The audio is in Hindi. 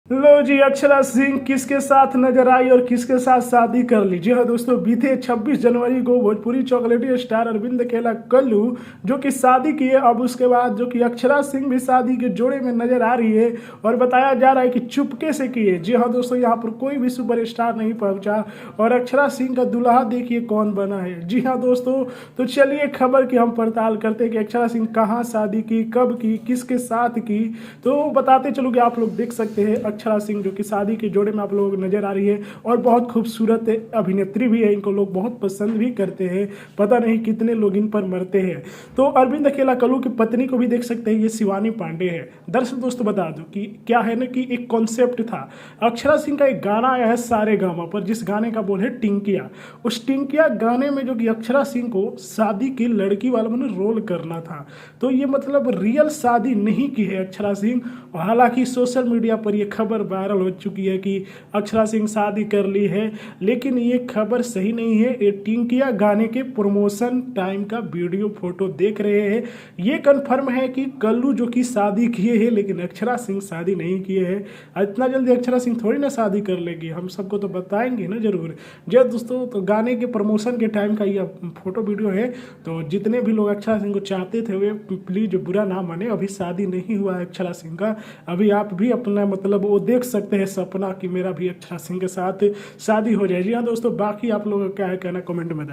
लो जी, अक्षरा सिंह किसके साथ नजर आई और किसके साथ शादी कर ली। जी हाँ दोस्तों, बीते 26 जनवरी को भोजपुरी चॉकलेटी स्टार अरविंद खेला कल्लू जो कि शादी की है। अब उसके बाद जो कि अक्षरा सिंह भी शादी के जोड़े में नजर आ रही है और बताया जा रहा है कि चुपके से की है। जी हाँ दोस्तों, यहाँ पर कोई भी सुपर स्टार नहीं पहुंचा और अक्षरा सिंह का दूल्हा देखिए कौन बना है। जी हाँ दोस्तों, तो चलिए खबर की हम पड़ताल करते हैं कि अक्षरा सिंह कहाँ शादी की, कब की, किसके साथ की। तो बताते चलो कि आप लोग देख सकते हैं अक्षरा सिंह जो कि शादी के जोड़े में आप लोगों को नजर आ रही है और बहुत खूबसूरत अभिनेत्री भी है। इनको लोग बहुत पसंद भी करते हैं, पता नहीं कितने लोग इन पर मरते हैं। तो अरविंद अकेला कल्लू की पत्नी को भी देख सकते हैं, ये शिवानी पांडे है। दरअसल दोस्तों बता दो कि क्या है ना कि एक कॉन्सेप्ट था। अक्षरा सिंह का एक गाना आया है सारे गामा पर, जिस गाने का बोल है टिंकिया। उस टिंकिया गाने में जो कि अक्षरा सिंह को शादी की लड़की वालों ने रोल करना था। तो ये मतलब रियल शादी नहीं की है अक्षरा सिंह। हालांकि सोशल मीडिया पर यह खबर वायरल हो चुकी है कि अक्षरा सिंह शादी कर ली है, लेकिन ये खबर सही नहीं है। ये टिंकिया गाने के प्रमोशन टाइम का वीडियो फोटो देख रहे हैं। ये कंफर्म है कि कल्लू जो कि शादी किए हैं, लेकिन अक्षरा सिंह शादी नहीं किए हैं। इतना जल्दी अक्षरा सिंह थोड़ी ना शादी कर लेगी, हम सबको तो बताएंगे ना जरूर। जय दोस्तों, तो गाने के प्रमोशन के टाइम का यह फोटो वीडियो है। तो जितने भी लोग अक्षरा सिंह को चाहते थे वे प्लीज बुरा ना माने, अभी शादी नहीं हुआ है अक्षरा सिंह का। अभी आप भी अपना मतलब वो देख सकते हैं सपना कि मेरा भी अक्षरा सिंह के साथ शादी हो जाए। जी हाँ दोस्तों, बाकी आप लोगों का क्या है कहना कमेंट में बताएं।